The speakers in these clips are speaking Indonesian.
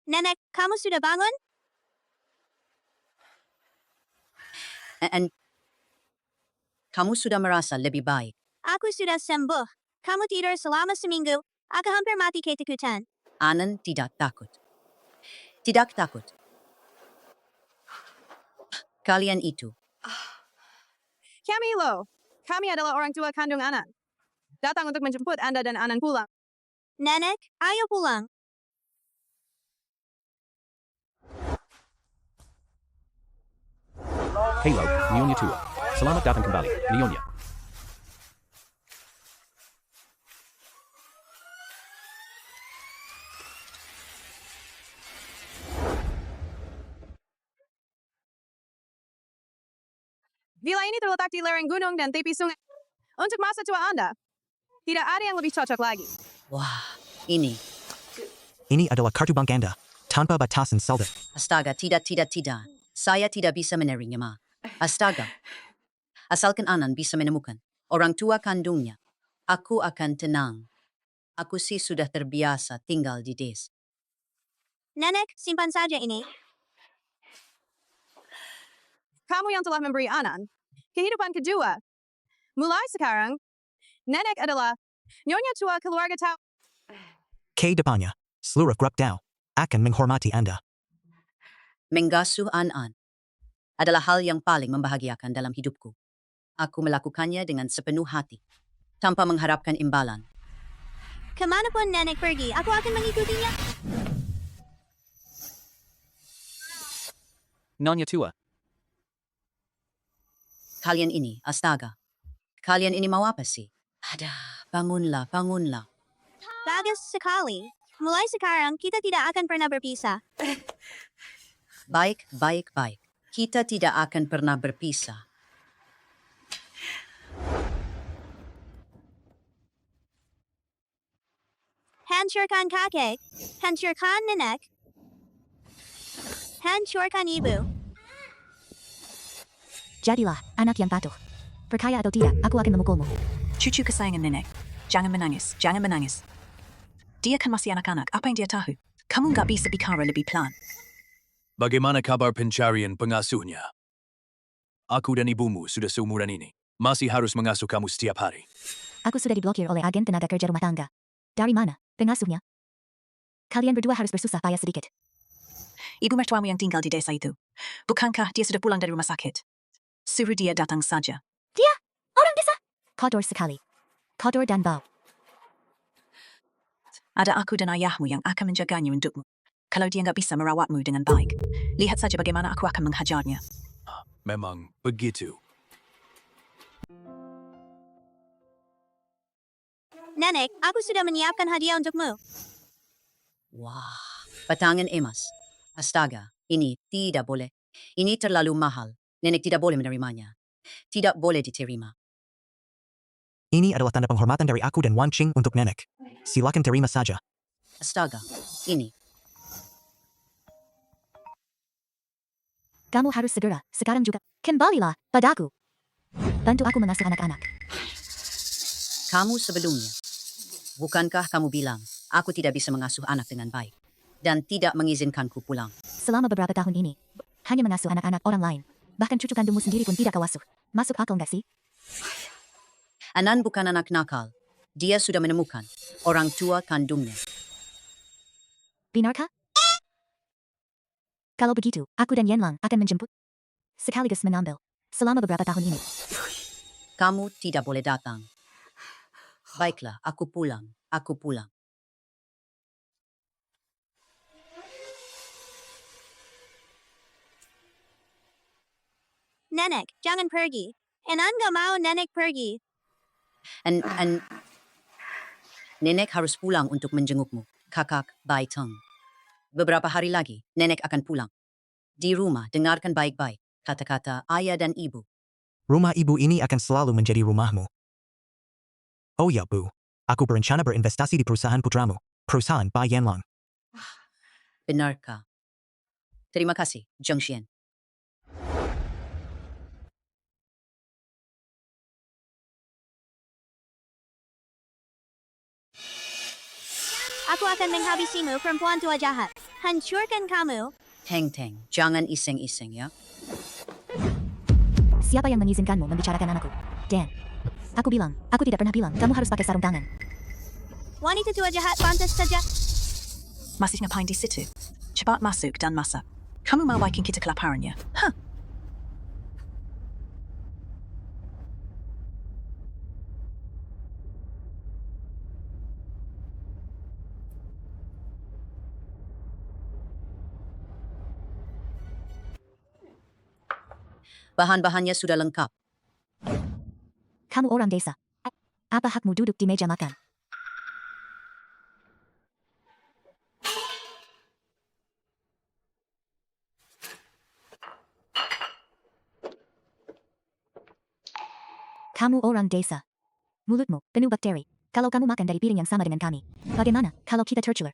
Nenek, kamu sudah bangun? And kamu sudah merasa lebih baik. Aku sudah sembuh. Kamu tidur selama seminggu. Aku hampir mati ketakutan. Anan tidak takut. Tidak takut. Kalian itu. Camilo, kami adalah orang tua kandung Anan. Datang untuk menjemput Anda dan Anan pulang. Nenek, ayo pulang. Halo, Nyonya Tua. Selamat datang kembali, Nyonya. Villa ini terletak di lereng gunung dan tepi sungai. Untuk masa tua Anda, tidak ada yang lebih cocok lagi. Wah, ini. Ini adalah kartu bank Anda, tanpa batasan saldo. Astaga, tidak. Saya tidak bisa menerima. Astaga. Asalkan Anan bisa menemukan orang tua kandungnya, aku akan tenang. Aku sih sudah terbiasa tinggal di desa. Nenek, simpan saja ini. Kamu yang telah memberi Anan kehidupan kedua. Mulai sekarang, Nenek adalah Nyonya Tua keluarga Tau. Ke depannya, seluruh grup Dao akan menghormati Anda. Menggasuh An-An adalah hal yang paling membahagiakan dalam hidupku. Aku melakukannya dengan sepenuh hati, tanpa mengharapkan imbalan. Kemanapun nenek pergi, aku akan mengikutinya. Nyonya Tua. Kalian ini, astaga. Kalian ini mau apa sih? Ada, bangunlah. Bagus sekali. Mulai sekarang, kita tidak akan pernah berpisah. Baik. Kita tidak akan pernah berpisah. Hancurkan kakek. Hancurkan nenek. Hancurkan ibu. Jadilah anak yang patuh. Percaya atau tidak, aku akan memukulmu. Cucu kesayangan nenek. Jangan menangis. Dia kan masih anak-anak, apa yang dia tahu? Kamu nggak bisa bicara lebih pelan. Bagaimana kabar pencarian pengasuhnya? Aku dan ibumu sudah seumuran ini. Masih harus mengasuh kamu setiap hari. Aku sudah diblokir oleh agen tenaga kerja rumah tangga. Dari mana? Pengasuhnya? Kalian berdua harus bersusah payah sedikit. Ibu mertuamu yang tinggal di desa itu. Bukankah dia sudah pulang dari rumah sakit? Suruh dia datang saja. Dia? Orang desa? Kotor sekali. Kotor dan bau. Ada aku dan ayahmu yang akan menjaganya untukmu. Kalau dia nggak bisa merawatmu dengan baik, lihat saja bagaimana aku akan menghajarnya. Memang begitu. Nenek, aku sudah menyiapkan hadiah untukmu. Wah, batangan emas. Astaga, ini tidak boleh. Ini terlalu mahal. Nenek tidak boleh menerimanya. Tidak boleh diterima. Ini adalah tanda penghormatan dari aku dan Wan Qing untuk Nenek. Silakan terima saja. Astaga, ini. Kamu harus segera, sekarang juga. Kembalilah padaku. Bantu aku mengasuh anak-anak. Kamu sebelumnya. Bukankah kamu bilang, aku tidak bisa mengasuh anak dengan baik. Dan tidak mengizinkanku pulang. Selama beberapa tahun ini, hanya mengasuh anak-anak orang lain. Bahkan cucu kandungmu sendiri pun tidak kau asuh. Masuk akal nggak sih? Anan bukan anak nakal. Dia sudah menemukan orang tua kandungnya. Benarkah? Kalau begitu, aku dan Yanlang akan menjemput. Sekaligus mengambil. Selama beberapa tahun ini. Kamu tidak boleh datang. Baiklah, aku pulang. Nenek, jangan pergi. Enan gak mau nenek pergi. Nenek harus pulang untuk menjengukmu. Kakak Baiteng. Beberapa hari lagi, nenek akan pulang. Di rumah, dengarkan baik-baik kata-kata ayah dan ibu. Rumah ibu ini akan selalu menjadi rumahmu. Oh ya, Bu. Aku berencana berinvestasi di perusahaan putramu, perusahaan Bai Yanlang. Benarkah? Terima kasih, Zhengxian. Aku akan menghabisimu perempuan tua jahat. Hancurkan kamu. Teng-teng, jangan iseng-iseng ya. Siapa yang mengizinkanmu membicarakan anakku? Dan. Aku tidak pernah bilang kamu harus pakai sarung tangan. Wanita tua jahat pantas saja. Masih ngapain di situ? Cepat masuk dan masak. Kamu mau bikin kita kelaparan ya? Hah? Bahan-bahannya sudah lengkap. Kamu orang desa. Apa hakmu duduk di meja makan? Kamu orang desa. Mulutmu penuh bakteri. Kalau kamu makan dari piring yang sama dengan kami, bagaimana kalau kita tertular?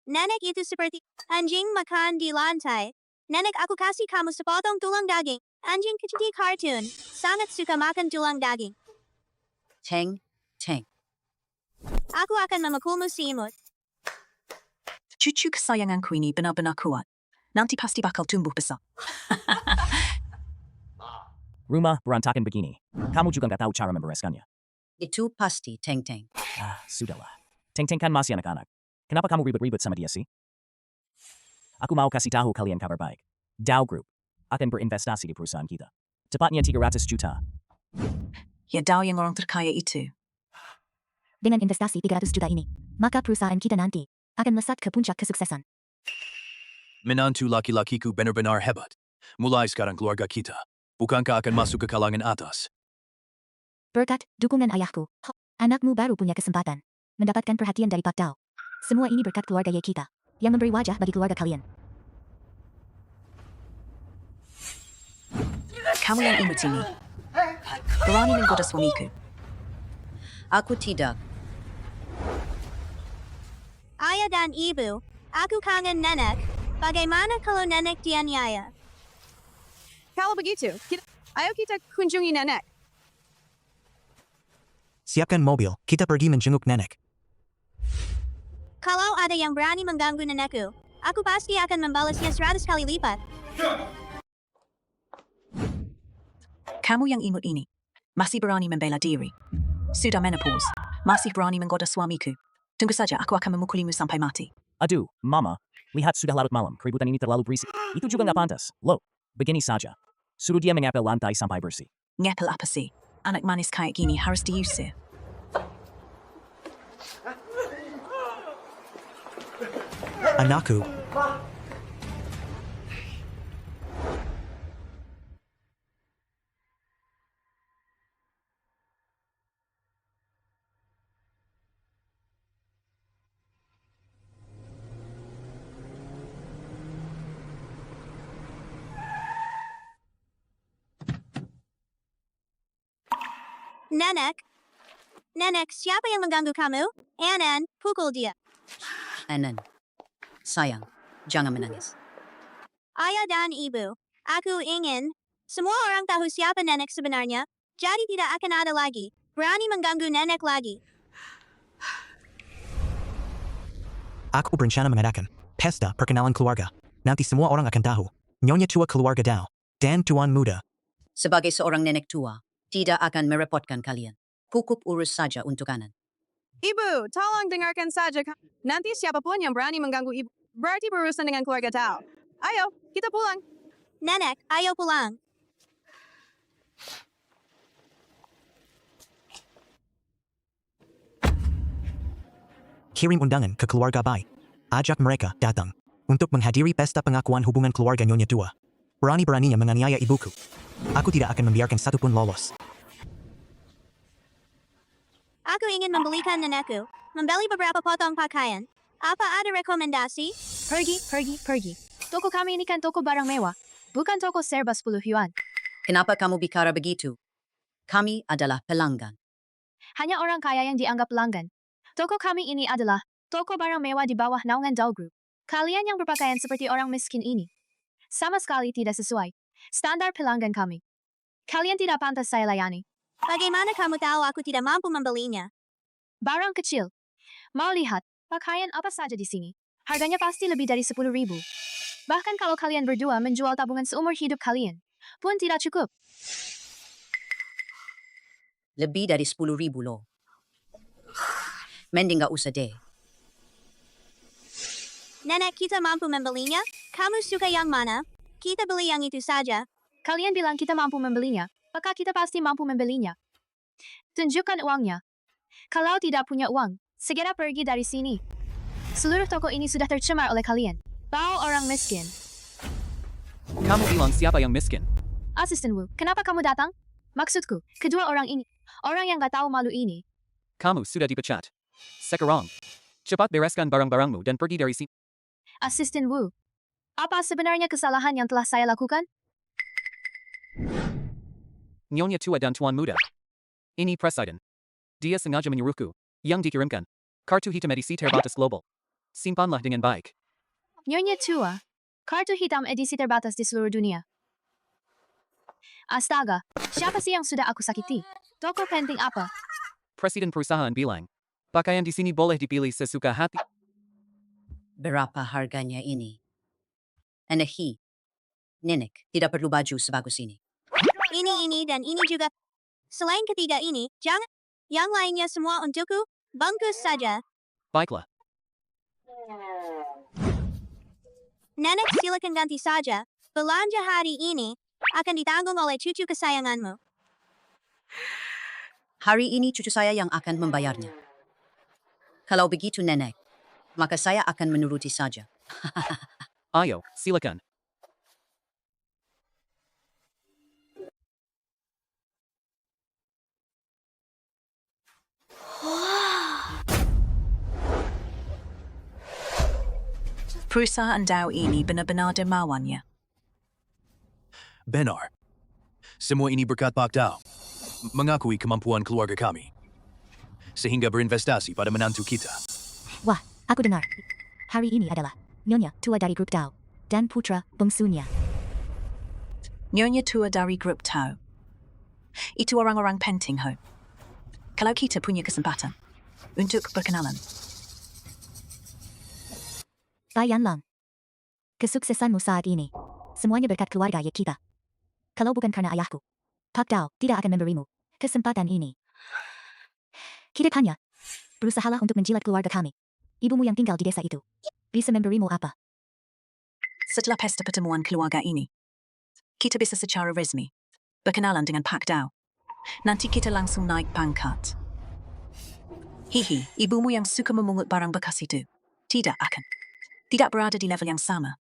Nenek itu seperti anjing makan di lantai. Nenek, aku kasih kamu sepotong tulang daging. Anjing kecil kartun. Sangat suka makan tulang daging. Teng-teng. Aku akan memukulmu si imut. Cucu kesayanganku ini benar-benar kuat. Nanti pasti bakal tumbuh besar. Rumah berantakan begini. Kamu juga nggak tahu cara membereskannya. Itu pasti Teng-teng. Sudahlah. Teng-teng kan masih anak-anak. Kenapa kamu ribet-ribet sama dia sih? Aku mau kasih tahu kalian kabar baik. Dow Group akan berinvestasi di perusahaan kita. Tepatnya 300 juta. Ya Dow yang orang terkaya itu. Dengan investasi 300 juta ini, maka perusahaan kita nanti akan melesat ke puncak kesuksesan. Menantu laki-lakiku benar-benar hebat. Mulai sekarang keluarga kita. Bukankah akan masuk ke kalangan atas? Berkat dukungan ayahku, anakmu baru punya kesempatan mendapatkan perhatian dari Pak Dow. Semua ini berkat keluarga Ye kita, yang memberi wajah bagi keluarga kalian. Kamu yang imut ini. Berani menggoda suamiku. Aku tidak. Ayah dan ibu, aku kangen nenek. Bagaimana kalau nenek dianiaya? Kalau begitu, ayo kita kunjungi nenek. Siapkan mobil, kita pergi menjenguk nenek. Kalau ada yang berani mengganggu nenekku, aku pasti akan membalasnya 100 kali lipat. Kamu yang imut ini. Masih berani membela diri. Sudah menopause. Masih berani menggoda suamiku. Tunggu saja, aku akan memukulimu sampai mati. Aduh, Mama. Lihat sudah larut malam. Keributan ini terlalu berisik. Itu juga nggak pantas. Loh, begini saja. Suruh dia mengepel lantai sampai bersih. Ngepel apa sih? Anak manis kayak gini harus diusir. Anakku, Nenek, siapa yang mengganggu kamu? Anan, pukul dia. Anan. Sayang, jangan menangis. Ayah dan ibu, aku ingin semua orang tahu siapa nenek sebenarnya, jadi tidak akan ada lagi berani mengganggu nenek lagi. aku berencana mengadakan pesta perkenalan keluarga. Nanti semua orang akan tahu. Nyonya tua keluarga Dow dan tuan muda. Sebagai seorang nenek tua, tidak akan merepotkan kalian. Cukup urus saja untuk Anan. Ibu, tolong dengarkan saja. Nanti siapapun yang berani mengganggu ibu, berarti berurusan dengan keluarga Dow. Ayo, kita pulang. Nenek, ayo pulang. Kirim undangan ke keluarga Bai. Ajak mereka datang untuk menghadiri pesta pengakuan hubungan keluarga Nyonya tua. Berani-beraninya menganiaya ibuku. Aku tidak akan membiarkan satupun lolos. Aku ingin membelikan nenekku, membeli beberapa potong pakaian. Apa ada rekomendasi? Pergi. Toko kami ini kan toko barang mewah, bukan toko serba 10 yuan. Kenapa kamu bicara begitu? Kami adalah pelanggan. Hanya orang kaya yang dianggap pelanggan. Toko kami ini adalah toko barang mewah di bawah naungan Dow Group. Kalian yang berpakaian seperti orang miskin ini sama sekali tidak sesuai standar pelanggan kami. Kalian tidak pantas saya layani. Bagaimana kamu tahu aku tidak mampu membelinya? Barang kecil. Mau lihat, pakaian apa saja di sini. Harganya pasti lebih dari 10.000. Bahkan kalau kalian berdua menjual tabungan seumur hidup kalian, pun tidak cukup. Lebih dari 10.000 loh. Mending gak usah deh. Nenek kita mampu membelinya? Kamu suka yang mana? Kita beli yang itu saja. Kalian bilang kita mampu membelinya, maka kita pasti mampu membelinya. Tunjukkan uangnya. Kalau tidak punya uang, segera pergi dari sini. Seluruh toko ini sudah tercemar oleh kalian. Bau orang miskin. Kamu bilang siapa yang miskin? Asisten Wu, kenapa kamu datang? Maksudku, kedua orang ini, orang yang gak tahu malu ini. Kamu sudah dipecat. Sekarang, cepat bereskan barang-barangmu dan pergi dari sini. Asisten Wu, apa sebenarnya kesalahan yang telah saya lakukan? Nyonya tua dan tuan muda. Ini presiden. Dia sengaja menyuruhku. Yang dikirimkan. Kartu hitam edisi terbatas global. Simpanlah dengan baik. Nyonya tua, kartu hitam edisi terbatas di seluruh dunia. Astaga, siapa sih yang sudah aku sakiti? Toko penting apa? Presiden perusahaan bilang, pakaian di sini boleh dipilih sesuka hati. Berapa harganya ini? Anahi. Nenek, tidak perlu baju sebagus ini. Ini dan ini juga. Selain ketiga ini, jangan. Yang lainnya semua untukku. Bungkus saja. Baiklah. Nenek silakan ganti saja. Belanja hari ini akan ditanggung oleh cucu kesayanganmu. Hari ini cucu saya yang akan membayarnya. Kalau begitu nenek, maka saya akan menuruti saja. Ayo, silakan. Perusahaan Dow ini benar-benar dermawannya. Benar. Semua ini berkat Pak Dao. Mengakui kemampuan keluarga kami. Sehingga berinvestasi pada menantu kita. Wah, aku dengar. Hari ini adalah Nyonya tua dari grup Dow dan putra bungsunya. Nyonya tua dari grup Dow. Itu orang-orang penting, Ho. Kalau kita punya kesempatan untuk berkenalan. Bayan Lang. Kesuksesanmu saat ini, semuanya berkat keluarga ya kita. Kalau bukan karena ayahku, Pak Dao tidak akan memberimu kesempatan ini. Kiranya, berusahalah untuk menjilat keluarga kami. Ibumu yang tinggal di desa itu bisa memberimu apa? Setelah pesta pertemuan keluarga ini, kita bisa secara resmi berkenalan dengan Pak Dao. Nanti kita langsung naik pangkat. Hihi, ibumu yang suka memungut barang bekas itu tidak berada di level yang sama.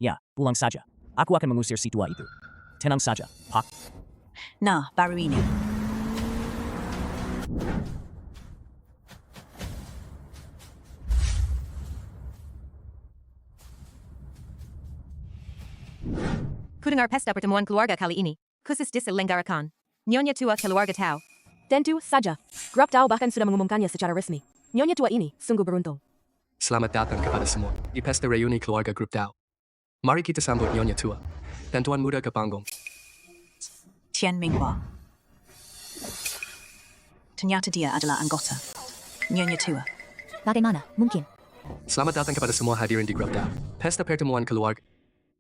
Ya, pulang saja. Aku akan mengusir si tua itu. Tenang saja, Pak. Nah, baru ini. Ku dengar pesta pertemuan keluarga kali ini khusus diselenggarakan Nyonya tua keluarga Tao. Tentu saja, grup Tao bahkan sudah mengumumkannya secara resmi. Nyonya tua ini sungguh beruntung. Selamat datang kepada semua di pesta reuni keluarga grup Dao. Mari kita sambut Nyonya tua dan tuan muda ke panggung. Tian Minghua. Ternyata dia adalah anggota Nyonya tua. Bagaimana? Mungkin. Selamat datang kepada semua hadirin di grup Dao. Pesta pertemuan keluarga.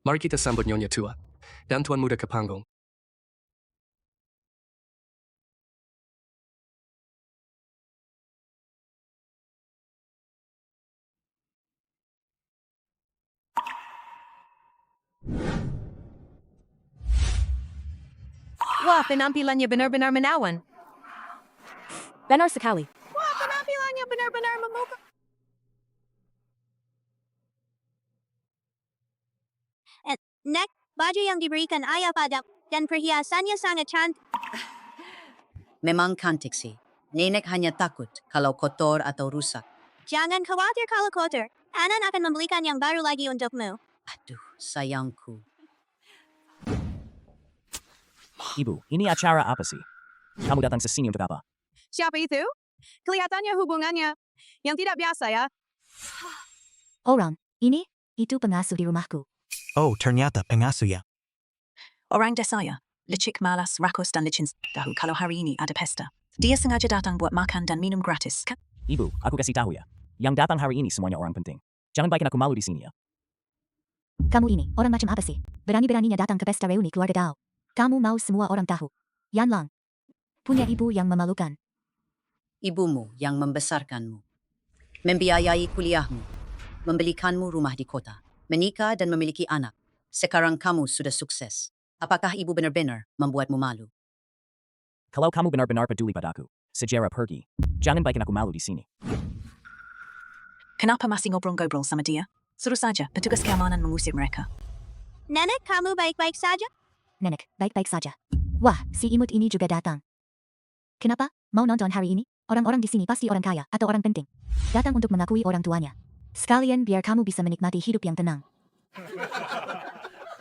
Mari kita sambut Nyonya tua dan tuan muda ke panggung. Wah, penampilannya benar-benar menawan. Benar sekali. Wah, penampilannya benar-benar memukau. Nek, baju yang diberikan ayah pada dan perhiasannya sangat cantik. Memang cantik sih. Nenek hanya takut kalau kotor atau rusak. Jangan khawatir kalau kotor. Anan akan membelikan yang baru lagi untukmu. Aduh, sayangku. Ibu, ini acara apa sih? Kamu datang ke sini untuk apa? Siapa itu? Kelihatannya hubungannya yang tidak biasa ya. Orang, itu pengasuh di rumahku. Oh, ternyata pengasuh ya. Orang desa ya. licik malas, rakus dan licin tahu kalau hari ini ada pesta. Dia sengaja datang buat makan dan minum gratis. Ibu, aku kasih tahu ya. Yang datang hari ini semuanya orang penting. Jangan bikin aku malu di sini ya. Kamu ini, orang macam apa sih? Berani-beraninya datang ke pesta reuni keluarga Dao. Kamu mau semua orang tahu. Yan Lang. Punya ibu yang memalukan. Ibumu yang membesarkanmu, membiayai kuliahmu, membelikanmu rumah di kota, menikah dan memiliki anak. Sekarang kamu sudah sukses. Apakah ibu benar-benar membuatmu malu? Kalau kamu benar-benar peduli padaku, segera pergi. Jangan bikin aku malu di sini. Kenapa masih ngobrol-ngobrol sama dia? Suruh saja petugas keamanan mengusir mereka. Nenek, kamu baik-baik saja? Nenek, baik-baik saja. Wah, si imut ini juga datang. Kenapa? Mau nonton hari ini? Orang-orang di sini pasti orang kaya atau orang penting. Datang untuk mengakui orang tuanya. Sekalian biar kamu bisa menikmati hidup yang tenang.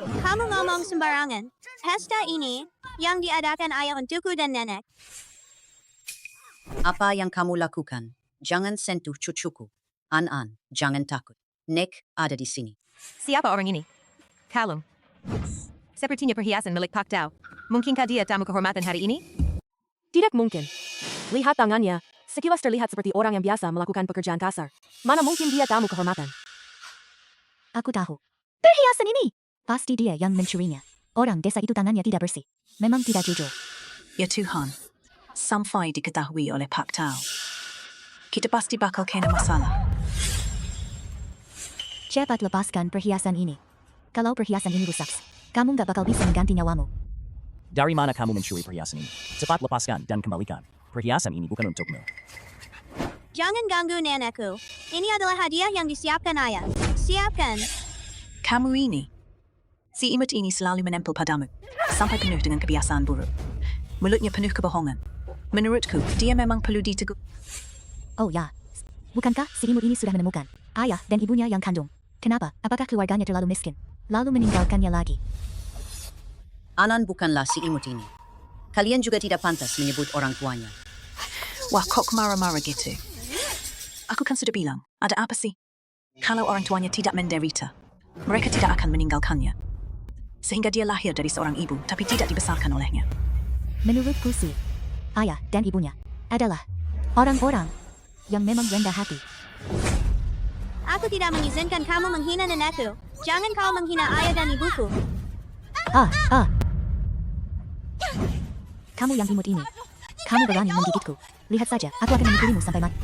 Kamu ngomong sembarangan. Pesta ini yang diadakan ayah untukku dan nenek. Apa yang kamu lakukan? Jangan sentuh cucuku. An-an, jangan takut. Nick ada di sini. Siapa orang ini? Kalung. Sepertinya perhiasan milik Pak Dao. Mungkinkah dia tamu kehormatan hari ini? Tidak mungkin. Lihat tangannya. Sekilas terlihat seperti orang yang biasa melakukan pekerjaan kasar. Mana mungkin dia tamu kehormatan? Aku tahu. Perhiasan ini! Pasti dia yang mencurinya. Orang desa itu tangannya tidak bersih. Memang tidak jujur. Ya Tuhan, sampai diketahui oleh Pak Tao. Kita pasti bakal kena masalah. Cepat lepaskan perhiasan ini. Kalau perhiasan ini rusak, kamu gak bakal bisa mengganti nyawamu. Dari mana kamu mencuri perhiasan ini? Cepat lepaskan dan kembalikan. Perhiasan ini bukan untukmu. Jangan ganggu nenekku. Ini adalah hadiah yang disiapkan ayah. Siapkan. Kamu ini. Si imut ini selalu menempel padamu. Sampai penuh dengan kebiasaan buruk. Mulutnya penuh kebohongan. Menurutku, dia memang perlu ditegur. Oh ya. Bukankah si imut ini sudah menemukan ayah dan ibunya yang kandung? Kenapa? Apakah keluarganya terlalu miskin? Lalu meninggalkannya lagi. Anan bukanlah si imut ini. Kalian juga tidak pantas menyebut orang tuanya. Wah, kok marah-marah gitu? Aku kan sudah bilang, ada apa sih? Kalau orang tuanya tidak menderita, mereka tidak akan meninggalkannya. Sehingga dia lahir dari seorang ibu, tapi tidak dibesarkan olehnya. Menurutku sih, ayah dan ibunya adalah orang-orang yang memang rendah hati. Aku tidak mengizinkan kamu menghina nenekku. Jangan kau menghina ayah dan ibuku. Kamu yang imut ini. Kamu berani menggigitku. Lihat saja, aku akan memukulimu sampai mati.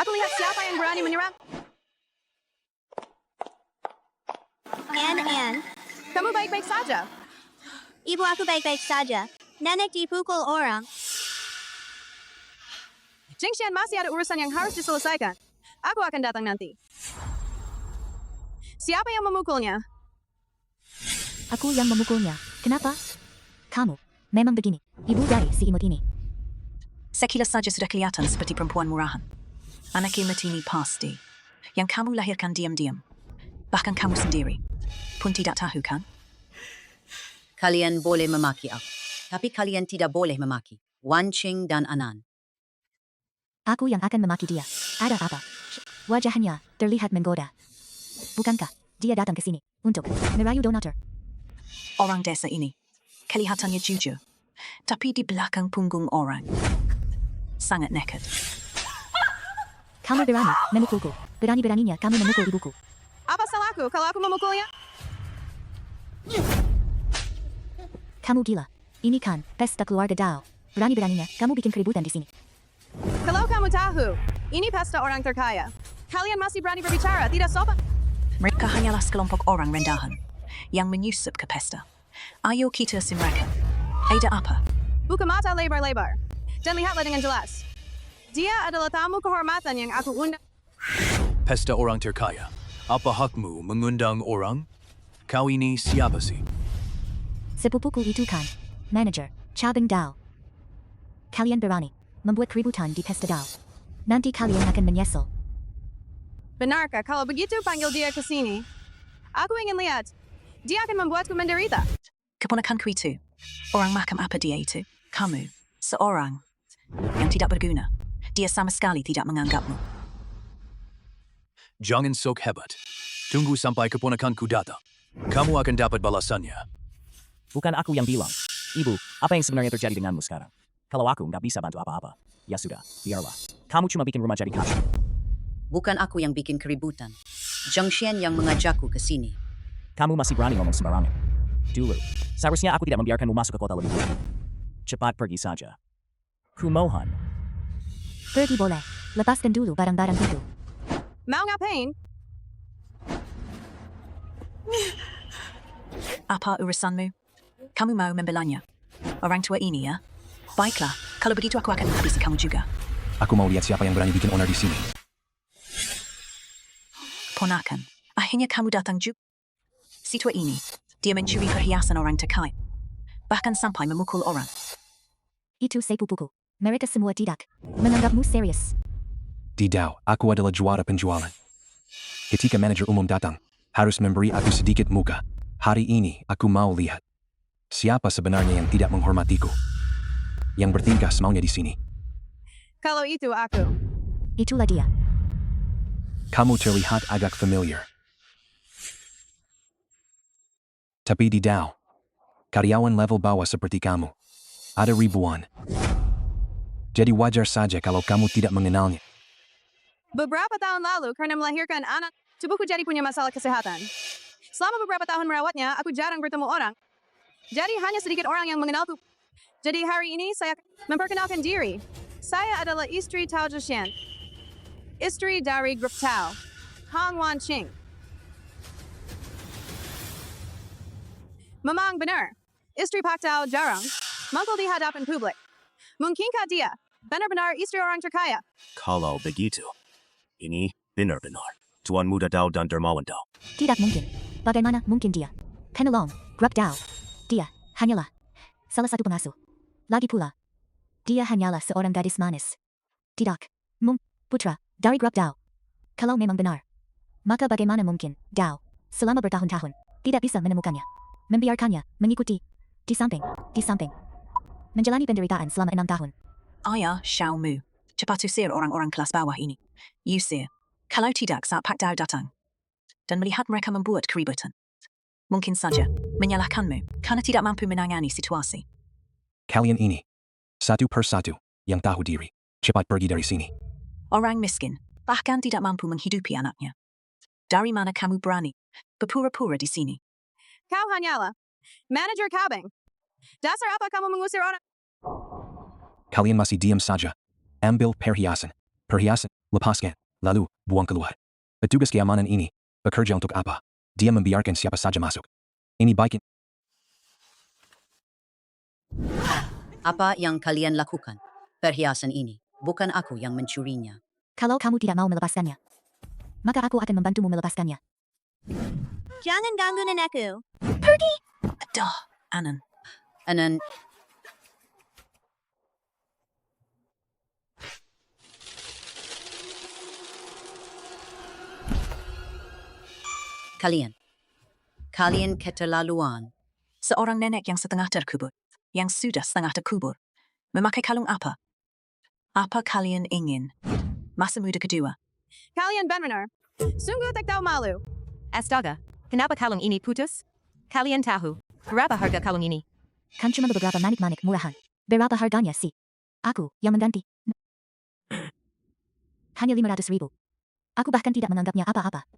Aku lihat siapa yang berani menyerang. Anne. Kamu baik-baik saja. Ibu aku baik-baik saja. Nenek dipukul orang. Jingxian masih ada urusan yang harus diselesaikan. Aku akan datang nanti. Siapa yang memukulnya? Aku yang memukulnya. Kenapa? Kamu. Memang begini. Ibu dari si imut ini. Sekilas saja sudah kelihatan seperti perempuan murahan. Anak imut ini pasti. Yang kamu lahirkan diam-diam. Bahkan kamu sendiri pun tidak tahu kan? Kalian boleh memaki aku. Tapi kalian tidak boleh memaki Wan Qing dan Anan. Aku yang akan memaki dia. Ada apa? Wajahnya terlihat menggoda. Bukankah dia datang ke sini untuk merayu donatur? Orang desa ini kelihatannya jujur. Tapi di belakang punggung orang sangat nekat. Kamu berani memukulku. Berani-beraninya kamu memukul ibuku. Apa salahku kalau aku memukulnya? Kamu gila. Ini kan pesta keluarga Dao. Berani-beraninya kamu bikin keributan di sini. Kalau kamu tahu, ini pesta orang terkaya. Kalian masih berani berbicara, tidak sopan. Mereka hanyalah sekelompok orang rendahan yang menyusup ke pesta. Ayo kita si mereka. Ada apa? Buka mata lebar-lebar. Dan lihatlah dengan jelas. Dia adalah tamu kehormatan yang aku undang. Pesta orang terkaya. Apa hakmu mengundang orang? Kau ini siapa sih? Sepupuku itu kan manajer cabang Dao. Kalian berani membuat keributan di pesta Dao. Nanti kalian akan menyesal. Benarkah kalau begitu panggil dia ke sini? Aku ingin lihat. Dia akan membuatku menderita. Keponakanku itu. Orang macam apa dia itu? Kamu, seorang yang tidak berguna. Dia sama sekali tidak menganggapmu. Jangan sok hebat. Tunggu sampai keponakanku datang. Kamu akan dapat balasannya. Bukan aku yang bilang. Ibu, apa yang sebenarnya terjadi denganmu sekarang? Kalau aku nggak bisa bantu apa-apa, ya sudah, biarlah. Kamu cuma bikin rumah jadi kacau. Bukan aku yang bikin keributan. Zhengxian yang mengajakku ke sini. Kamu masih berani ngomong sembarangan. Dulu, seharusnya aku tidak membiarkanmu masuk ke kota lebih dulu. Cepat pergi saja. Kumohon. Pergi boleh. Lepaskan dulu barang-barang itu. Mau ngapain? Apa urusanmu? Kamu mau membelanya? Orang tua ini ya? Baiklah, kalau begitu aku akan menghabisi kamu juga. Aku mau lihat siapa yang berani bikin onar di sini. Ponakan, akhirnya kamu datang juga. Si tua ini, dia mencuri perhiasan orang terkait. Bahkan sampai memukul orang. Itu sepupuku. Mereka semua tidak menganggapmu serius. Tidak, aku adalah juara penjualan. Ketika manajer umum datang, harus memberi aku sedikit muka. Hari ini aku mau lihat siapa sebenarnya yang tidak menghormatiku, yang bertingkah semaunya di sini. Kalau itu aku. Itulah dia. Kamu terlihat agak familiar. Tapi tidak. Karyawan level bawah seperti kamu ada ribuan. Jadi wajar saja kalau kamu tidak mengenalnya. Beberapa tahun lalu karena melahirkan anak, tubuhku jadi punya masalah kesehatan. Selama beberapa tahun merawatnya, aku jarang bertemu orang. Jadi hanya sedikit orang yang mengenalku. Jadi hari ini saya memperkenalkan diri. Saya adalah istri Tao Zhixian. Istri dari grup Tao, Han Wanqing. Memang benar, istri Pak Tao jarang muncul di hadapan publik. Mungkinkah dia benar-benar istri orang terkaya? Kalau begitu, ini benar-benar Tuan Muda Dao dan Dermawan Dao. Tidak mungkin. Bagaimana mungkin dia? Penelong, Grup Dao. Dia hanyalah salah satu pengasuh. Lagi pula, dia hanyalah seorang gadis manis. Tidak, putra dari Grup Dao. Kalau memang benar, maka bagaimana mungkin Dao selama bertahun-tahun tidak bisa menemukannya, membiarkannya mengikuti di samping, menjalani penderitaan selama 6 tahun. Ayah Xiao Mu, cepat usir orang-orang kelas bawah ini. Usir. Kalau tidak saat Pak Dao datang dan melihat mereka membuat keributan, mungkin saja menyalahkanmu karena tidak mampu menangani situasi. Kalian ini, satu persatu, yang tahu diri, cepat pergi dari sini. Orang miskin, bahkan tidak mampu menghidupi anaknya. Dari mana kamu berani berpura-pura di sini? Kau hanyalah manajer kabeng. Dasar apa kamu mengusir orang? Kalian masih diam saja. Ambil perhiasan, lepaskan, lalu buang keluar. Petugas keamanan ini bekerja untuk apa? Dia membiarkan siapa saja masuk. Ini baik. Apa yang kalian lakukan? Perhiasan ini, bukan aku yang mencurinya. Kalau kamu tidak mau melepaskannya, maka aku akan membantumu melepaskannya. Jangan ganggu nenekku. Aduh, Anan. Anan, kalian keterlaluan. Seorang nenek yang setengah terkubur, yang sudah setengah terkubur, memakai kalung apa? Apa kalian ingin? Masa muda kedua. Kalian benar. Sungguh tak tahu malu. Astaga, kenapa kalung ini putus? Kalian tahu berapa harga kalung ini? Kan cuma beberapa manik-manik murahan. Berapa harganya sih? Aku yang mengganti. Hanya 500.000. Aku bahkan tidak menganggapnya apa-apa.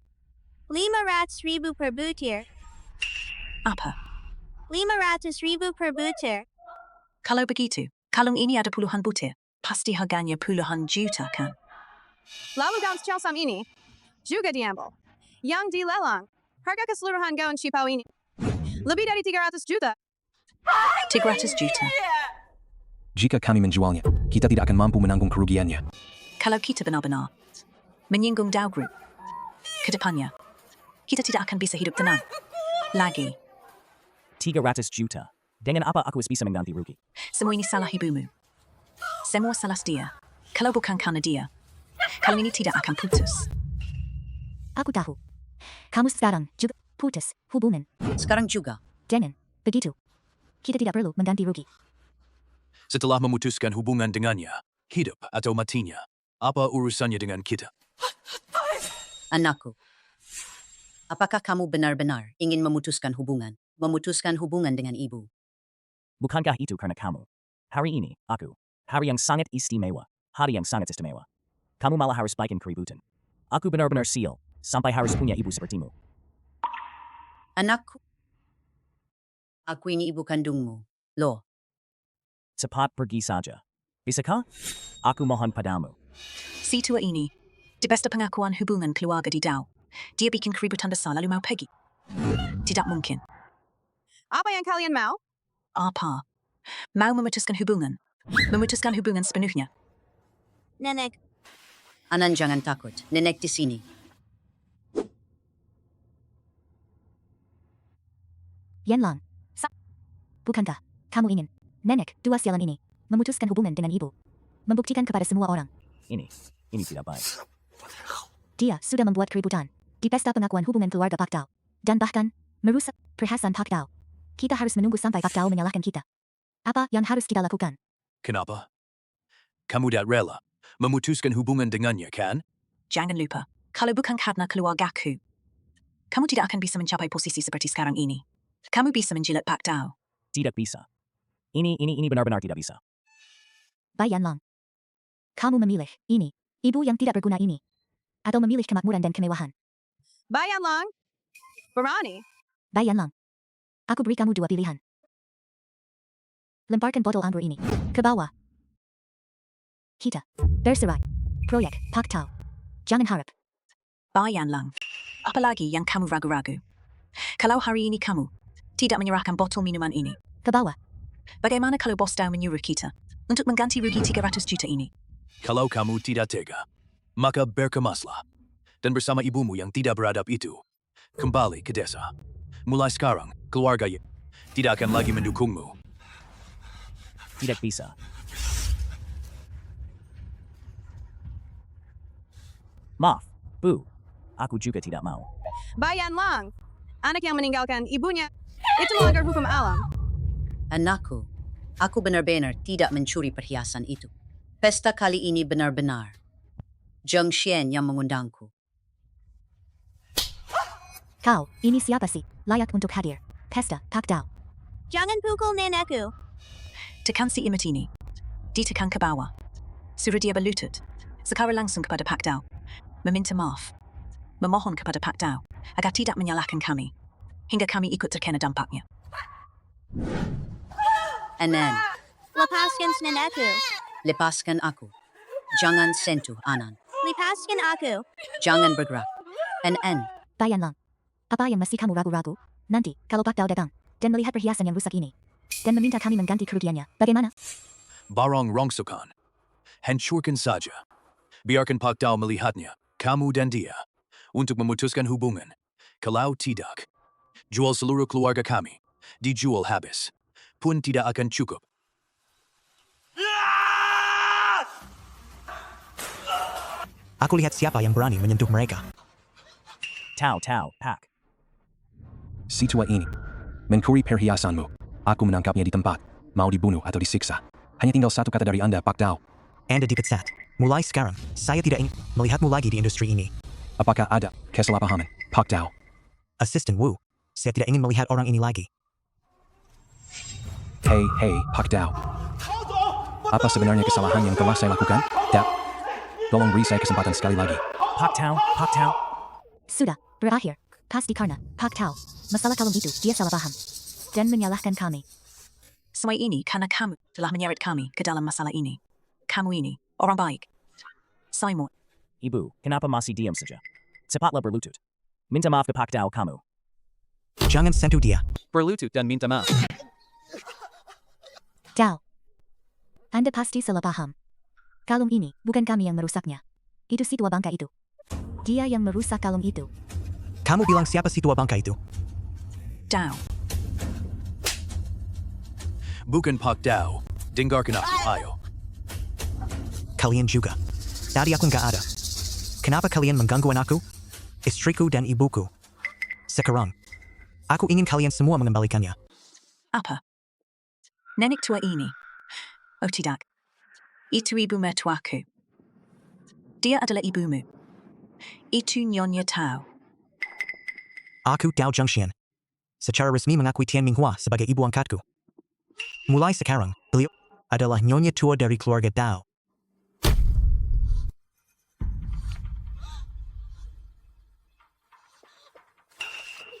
500,000 per butir. Apa? 500,000 per butir. Kalau begitu, kalung ini ada puluhan butir. Pasti harganya puluhan juta kan? Lalu gaun Chelsam ini juga diambil. Yang dilelang, harga keseluruhan gaun Cipau ini lebih dari 300 juta. 300 juta. Jika kami menjualnya, kita tidak akan mampu menanggung kerugiannya. Kalau kita benar-benar menyinggung Dao Group, kedepannya, kita tidak akan bisa hidup tenang. Lagi. 300 juta. Dengan apa aku bisa mengganti rugi? Semua ini salah ibumu. Semua salah dia. Kalau bukan karena dia, kalung ini tidak akan putus. Aku tahu. Kamu sekarang juga putus hubungan Sekarang juga, dengan begitu. Kita tidak perlu mengganti rugi. Setelah memutuskan hubungan dengannya, hidup atau matinya, apa urusannya dengan kita? anakku. Apakah kamu benar-benar ingin memutuskan hubungan dengan ibu? Bukankah itu karena kamu? Hari ini, aku. Hari yang sangat istimewa. Hari yang sangat istimewa. Kamu malah harus bikin keributan. Aku benar-benar sial, sampai harus punya ibu sepertimu. Anakku. Aku ini ibu kandungmu. Lo, Cepat pergi saja. Bisakah? Aku mohon padamu. Si tua ini, di pesta pengakuan hubungan keluarga di Dao, dia bikin keributan besar lalu mau pergi. Tidak mungkin. Apa yang kalian mau? Apa? Mau memutuskan hubungan. Memutuskan hubungan sepenuhnya. Nenek, Anan jangan takut. Nenek di sini. Yanlang. Bukankah kamu ingin nenek dua sialan ini memutuskan hubungan dengan ibu? Membuktikan kepada semua orang. Ini tidak baik. Dia sudah membuat keributan di pesta pengakuan hubungan keluarga Pak Dao. Dan bahkan merusak perhiasan Pak Dao. Kita harus menunggu sampai Pak Dao menyalahkan kita. Apa yang harus kita lakukan? Kenapa? Kamu tidak rela memutuskan hubungan dengannya, kan? Jangan lupa, kalau bukan karena keluargaku, kamu tidak akan bisa mencapai posisi seperti sekarang ini. Kamu bisa menjilat Pak Dao. Tidak bisa. Ini benar-benar tidak bisa. Bai Yanlang. Kamu memilih ini, ibu yang tidak berguna ini. Atau memilih kemakmuran dan kemewahan. Bai Yanlang. Barani. Bai Yanlang. Aku beri kamu dua pilihan. Lemparkan botol anggur ini ke bawah. Kita bercerai. Proyek Pak Dao. Jangan harap. Bayan Lang. Apalagi yang kamu ragu-ragu. Kalau hari ini kamu tidak menyerahkan botol minuman ini, Ke bawah. bagaimana kalau bos Dao menyuruh kita untuk mengganti rugi 300 juta ini? Kalau kamu tidak tega, maka berkemaslah. Dan bersama ibumu yang tidak beradab itu, kembali ke desa. Mulai sekarang, keluarga tidak akan lagi mendukungmu. Tidak bisa. Maaf, Bu. Aku juga tidak mau. Bai Yanlang. Anak yang meninggalkan ibunya. Itu melanggar hukum alam. Anakku, aku benar-benar tidak mencuri perhiasan itu. Pesta kali ini benar-benar Zheng Xian yang mengundangku. Kau, ini siapa sih? Layak untuk hadir. Pesta Pak Dao. jangan pukul nenekku. Tekan si imut ini. Ditekan ke bawah. Suruh dia berlutut. Sekarang langsung kepada Pak Dao. Meminta maaf. Memohon kepada Pak Dao agar tidak menyalahkan kami. Hingga kami ikut terkena dampaknya. Anan, Lepaskan nenekku. lepaskan aku. Jangan sentuh Anan. Lepaskan aku. Jangan bergerak. Anan, Bai Yanlang. Apa yang masih kamu ragu-ragu? Nanti, kalau Pak Dao datang dan melihat perhiasan yang rusak ini dan meminta kami mengganti kerugiannya, bagaimana? Barang rongsokan. Hancurkan saja. Biarkan Pak Dao melihatnya, kamu dan dia, untuk memutuskan hubungan. Kalau tidak, jual seluruh keluarga kami. Dijual habis. Pun tidak akan cukup. Aku lihat siapa yang berani menyentuh mereka. Tau, Pak. Si tua ini. Mencuri perhiasanmu. Aku menangkapnya di tempat. Mau dibunuh atau disiksa. Hanya tinggal satu kata dari Anda, Pak Dao. Anda dipecat. Mulai sekarang, saya tidak ingin melihatmu lagi di industri ini. Apakah ada kesalahpahaman, Pak Dao? Assistant Wu, saya tidak ingin melihat orang ini lagi. Hei, Pak Dao. Apa sebenarnya kesalahan yang telah saya lakukan? Tolong beri saya kesempatan sekali lagi. Pak Tao. Sudah, berakhir. Pasti karena Pak Dao. Masalah kalung itu, dia salah paham. Dan menyalahkan kami. Semua ini karena kamu telah menyeret kami ke dalam masalah ini. Kamu ini, orang baik. Simon, Ibu, kenapa masih diam saja? Cepatlah berlutut. Minta maaf ke Pak Dao kamu. Jangan sentuh dia. Berlutut dan minta maaf. Dao. Anda pasti salah paham. Kalung ini bukan kami yang merusaknya. Itu si tua bangka itu. Dia yang merusak kalung itu. Kamu bilang siapa si tua bangka itu? Dao. Bukan Pak Dao. Dengarkan aku, ayo. Kalian juga. Tadi aku nggak ada. Kenapa kalian mengganggu anakku? Istriku dan ibuku. Sekarang, aku ingin kalian semua mengembalikannya. Apa? Nenek tua ini. Oh tidak. Itu ibu mertuaku. Dia adalah ibumu. Itu Nyonya Tao. Aku Dao Zhengxian. Secara resmi mengakui Tian Minghua sebagai ibu angkatku. Mulai sekarang, beliau adalah nyonya tua dari keluarga Dao.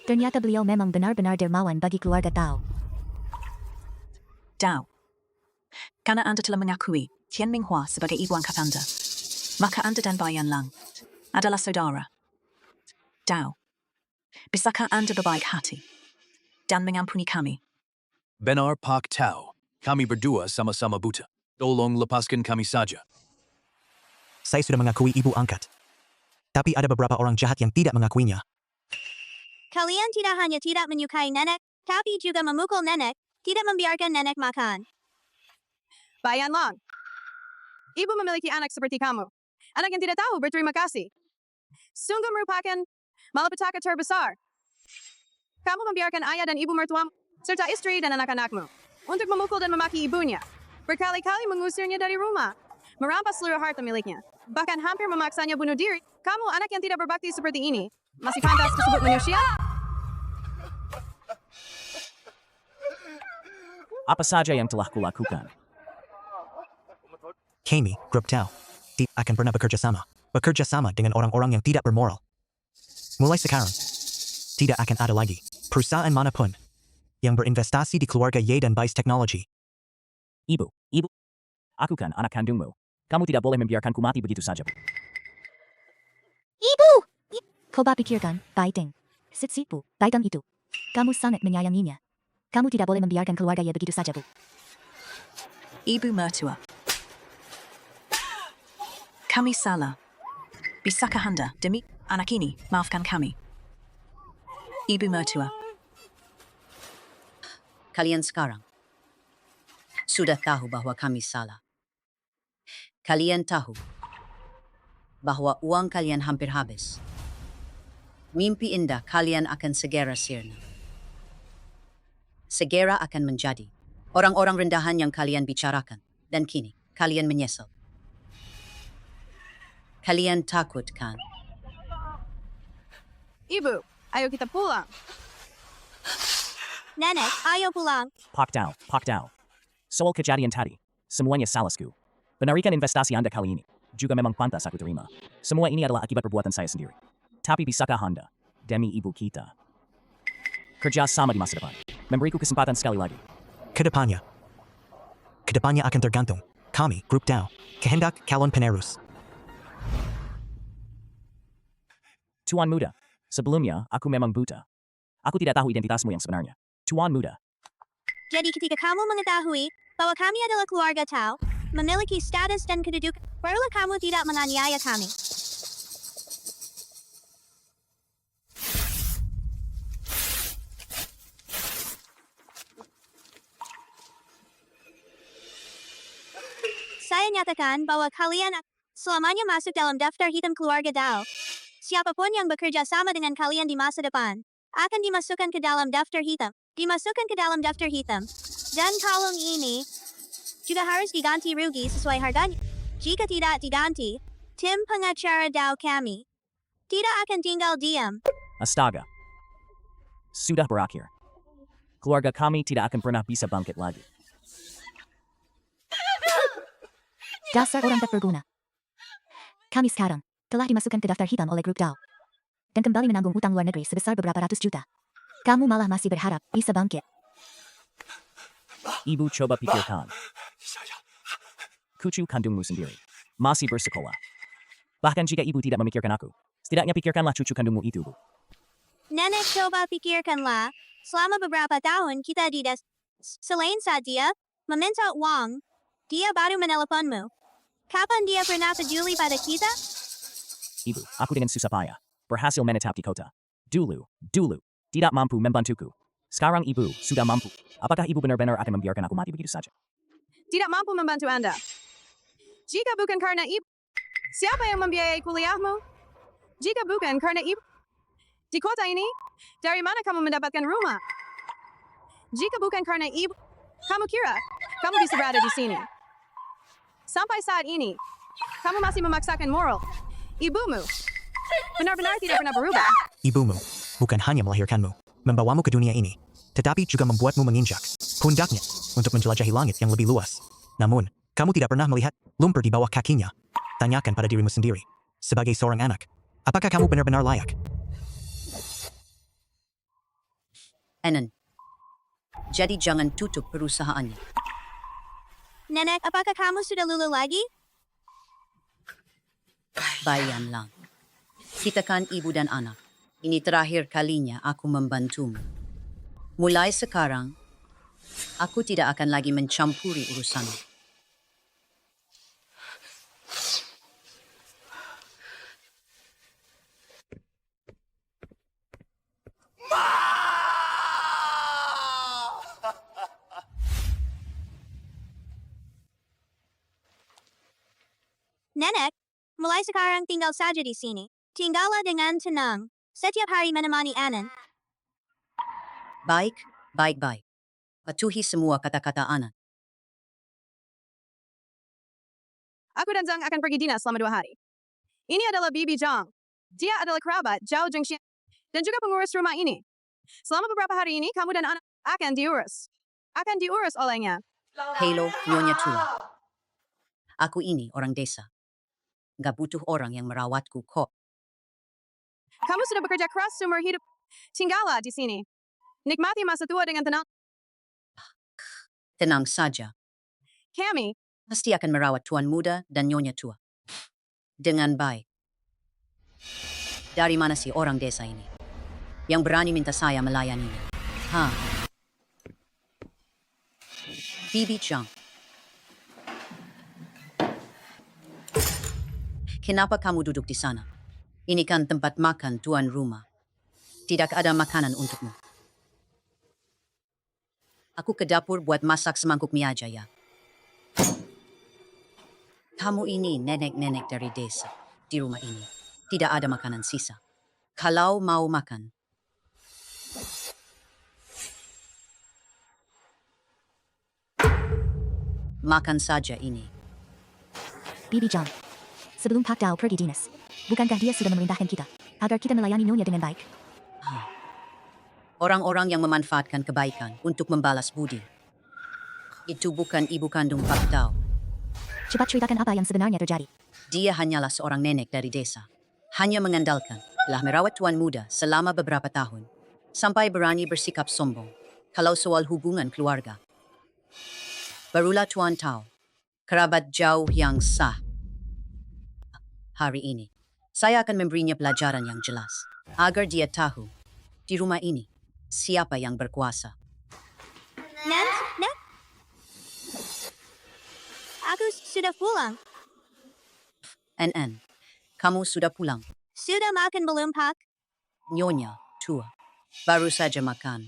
Ternyata beliau memang benar-benar dermawan bagi keluarga Tao. Dao. Karena Anda telah mengakui Tian Minghua sebagai ibu angkat Anda, maka Anda dan Bayan Lang adalah saudara. Dao, bisakah Anda berbaik hati dan mengampuni kami? Benar Pak Tau. Kami berdua sama-sama buta. Tolong lepaskan kami saja. Saya sudah mengakui ibu angkat. Tapi ada beberapa orang jahat yang tidak mengakuinya. Kalian tidak hanya tidak menyukai nenek, tapi juga memukul nenek, tidak membiarkan nenek makan. Bayan Lang. Ibu memiliki anak seperti kamu. Anak yang tidak tahu berterima kasih. Sungguh merupakan malapetaka terbesar. Kamu membiarkan ayah dan ibu mertuamu, serta istri dan anak-anakmu, untuk memukul dan memaki ibunya. Berkali-kali mengusirnya dari rumah, merampas seluruh harta miliknya, bahkan hampir memaksanya bunuh diri. Kamu anak yang tidak berbakti seperti ini, masih pantas disebut manusia? Apa saja yang telah kulakukan? Kami, grup Tao, tidak akan pernah bekerja sama dengan orang-orang yang tidak bermoral. Mulai sekarang, tidak akan ada lagi perusahaan manapun yang berinvestasi di keluarga Ye dan Bais Technology. Ibu, aku kan anak kandungmu. Kamu tidak boleh membiarkanku mati begitu saja. Ibu! Coba pikirkan, Baiting. Sitsipu, Baitang itu. Kamu sangat menyayanginya. Kamu tidak boleh membiarkan keluarga Ye begitu saja, Bu. Ibu mertua. Kami salah. Bisakah Anda demi anak ini maafkan kami? Ibu mertua. Kalian sekarang sudah tahu bahwa kami salah. Kalian tahu bahwa uang kalian hampir habis. Mimpi indah kalian akan segera sirna. Segera akan menjadi orang-orang rendahan yang kalian bicarakan. Dan kini, kalian menyesal. Kalian takut kan? Ibu, ayo kita pulang. Nenek, ayo pulang. Pak Tau. Soal kejadian tadi, semuanya salahku. Benarkan investasi Anda kali ini. Juga memang pantas aku terima. Semua ini adalah akibat perbuatan saya sendiri. Tapi bisakah Anda, demi ibu kita, kerja sama di masa depan, memberiku kesempatan sekali lagi? Kedepannya akan tergantung. Kami, grup Tao, kehendak calon penerus. Tuan Muda, sebelumnya aku memang buta. Aku tidak tahu identitasmu yang sebenarnya. Tuan Muda. Jadi ketika kamu mengetahui bahwa kami adalah keluarga Tao, memiliki status dan kedudukan, barulah kamu tidak menganiaya kami. Saya nyatakan bahwa kalian selamanya masuk dalam daftar hitam keluarga Tao. Siapapun yang bekerja sama dengan kalian di masa depan akan dimasukkan ke dalam daftar hitam. Dan kalung ini juga harus diganti rugi sesuai harganya. Jika tidak diganti, tim pengacara Tao kami tidak akan tinggal diam. Astaga. Sudah berakhir. Keluarga kami tidak akan pernah bisa bangkit lagi. Dasar orang tak berguna. Kami sekarang telah dimasukkan ke daftar hitam oleh grup Tao. Dan kembali menanggung utang luar negeri sebesar beberapa ratus juta. Kamu malah masih berharap bisa bangkit. Ibu coba pikirkan. Cucu kandungmu sendiri masih bersekolah. Bahkan jika ibu tidak memikirkan aku, setidaknya pikirkanlah cucu kandungmu itu, Bu. Nenek coba pikirkanlah, selama beberapa tahun kita selain saat dia meminta uang, dia baru meneleponmu. Kapan dia pernah peduli pada kita? Ibu, aku dengan susah payah berhasil menetap di kota. Dulu, tidak mampu membantuku. Sekarang ibu sudah mampu. Apakah ibu benar-benar akan membiarkan aku mati begitu saja? Tidak mampu membantu Anda. Jika bukan karena ibu, siapa yang membiayai kuliahmu? Jika bukan karena ibu, di kota ini, dari mana kamu mendapatkan rumah? Jika bukan karena ibu, kamu kira kamu bisa berada di sini. Sampai saat ini, kamu masih memaksakan moral. Ibumu benar-benar tidak pernah berubah. Ibumu bukan hanya melahirkanmu, membawamu ke dunia ini, tetapi juga membuatmu menginjak pundaknya. untuk menjelajahi langit yang lebih luas. Namun, kamu tidak pernah melihat lumpur di bawah kakinya. Tanyakan pada dirimu sendiri. Sebagai seorang anak, apakah kamu benar-benar layak? Enan. Jadi jangan tutup perusahaannya. Nenek, apakah kamu sudah lulu lagi? Bayan lang. Kita kan ibu dan anak. Ini terakhir kalinya aku membantumu. Mulai sekarang, aku tidak akan lagi mencampuri urusanmu. Nenek, mulai sekarang tinggal saja di sini. Tinggallah dengan tenang. Setiap hari menemani Anan. Baik, baik. Patuhi semua kata-kata Anan. Aku dan Zhang akan pergi dinas selama 2 hari. Ini adalah Bibi Zhang. Dia adalah kerabat Zhao Zhengxian dan juga pengurus rumah ini. Selama beberapa hari ini, kamu dan anak akan diurus. Akan diurus olehnya. Hello, Nyonya Tua. Aku ini orang desa. Gak butuh orang yang merawatku kok. Kamu sudah bekerja keras seumur hidup. Tinggallah di sini. Nikmati masa tua dengan tenang. Tenang saja. Kami, Pasti akan merawat Tuan Muda dan Nyonya Tua. Dengan baik. Dari mana sih orang desa ini? Yang berani minta saya melayaninya? Bibi Zhang. Kenapa kamu duduk di sana? Ini kan tempat makan tuan rumah. Tidak ada makanan untukmu. Aku ke dapur buat masak semangkuk mie aja ya. Kamu ini nenek-nenek dari desa. Di rumah ini tidak ada makanan sisa. Kalau mau makan, makan saja ini. Bibi Zhang. Sebelum Pak Dao pergi dinas, bukankah dia sudah memerintahkan kita agar kita melayani Nyonya dengan baik? Orang-orang yang memanfaatkan kebaikan untuk membalas budi. Itu bukan ibu kandung Pak Dao. Cepat ceritakan apa yang sebenarnya terjadi. Dia hanyalah seorang nenek dari desa. Hanya mengandalkan telah merawat tuan muda selama beberapa tahun. Sampai berani bersikap sombong kalau soal hubungan keluarga. Barulah tuan tahu, kerabat jauh yang sah. Hari ini, saya akan memberinya pelajaran yang jelas. Agar dia tahu, di rumah ini, siapa yang berkuasa. Nen? Aku sudah pulang. NN, kamu sudah pulang. Sudah makan belum, Pak? Nyonya Tua, baru saja makan.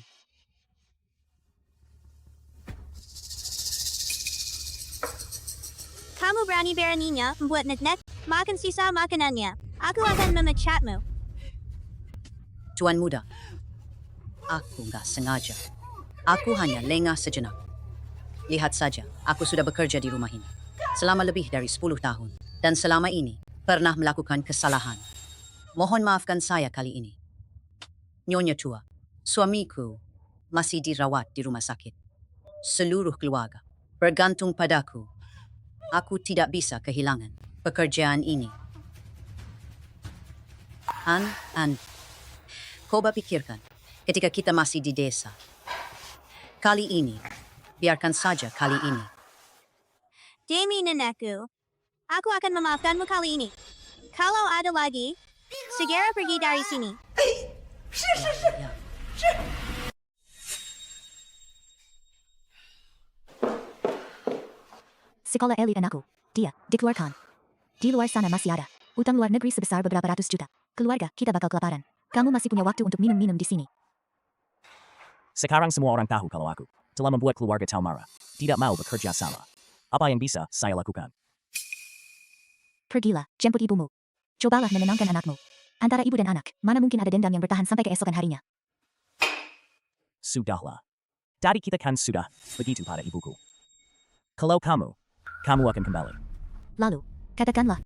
Kamu beraninya membuat nenek makan sisa makanannya. Aku akan memecatmu. Tuan muda, aku nggak sengaja. Aku hanya lengah sejenak. Lihat saja, aku sudah bekerja di rumah ini selama lebih dari 10 tahun. Dan selama ini, pernah melakukan kesalahan. Mohon maafkan saya kali ini. Nyonya Tua, suamiku masih dirawat di rumah sakit. Seluruh keluarga bergantung padaku. Aku tidak bisa kehilangan pekerjaan ini. Coba pikirkan ketika kita masih di desa. Kali ini, biarkan saja kali ini. Demi nenekku, aku akan memaafkanmu kali ini. Kalau ada lagi, segera pergi dari sini. Ya. Sekolah elit anakku. Dia dikeluarkan. Di luar sana masih ada utang luar negeri sebesar beberapa ratus juta. Keluarga kita bakal kelaparan. Kamu masih punya waktu untuk minum-minum di sini. Sekarang semua orang tahu kalau aku telah membuat keluarga Talmara tidak mau bekerja sama. Apa yang bisa saya lakukan? Pergilah, jemput ibumu. Cobalah menenangkan anakmu. Antara ibu dan anak, mana mungkin ada dendam yang bertahan sampai keesokan harinya. Sudahlah. Tadi kita kan sudah begitu pada ibuku. Kalau kamu akan kembali. Lalu, katakanlah,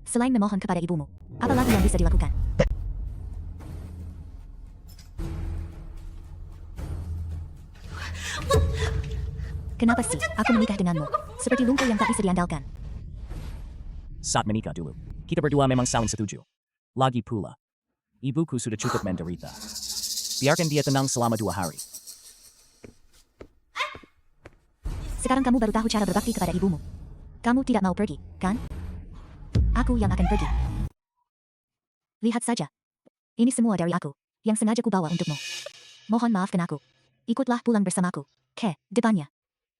selain memohon kepada ibumu, apa lagi yang bisa dilakukan? Kenapa sih aku menikah denganmu? Seperti lumpur yang tak bisa diandalkan. Saat menikah dulu, kita berdua memang saling setuju. Lagi pula, ibuku sudah cukup menderita. Biarkan dia tenang selama 2 hari. Sekarang kamu baru tahu cara berbakti kepada ibumu. Kamu tidak mau pergi, kan? Aku yang akan pergi. Lihat saja. Ini semua dari aku, yang sengaja kubawa untukmu. Mohon maafkan aku. Ikutlah pulang bersamaku. Ke depannya.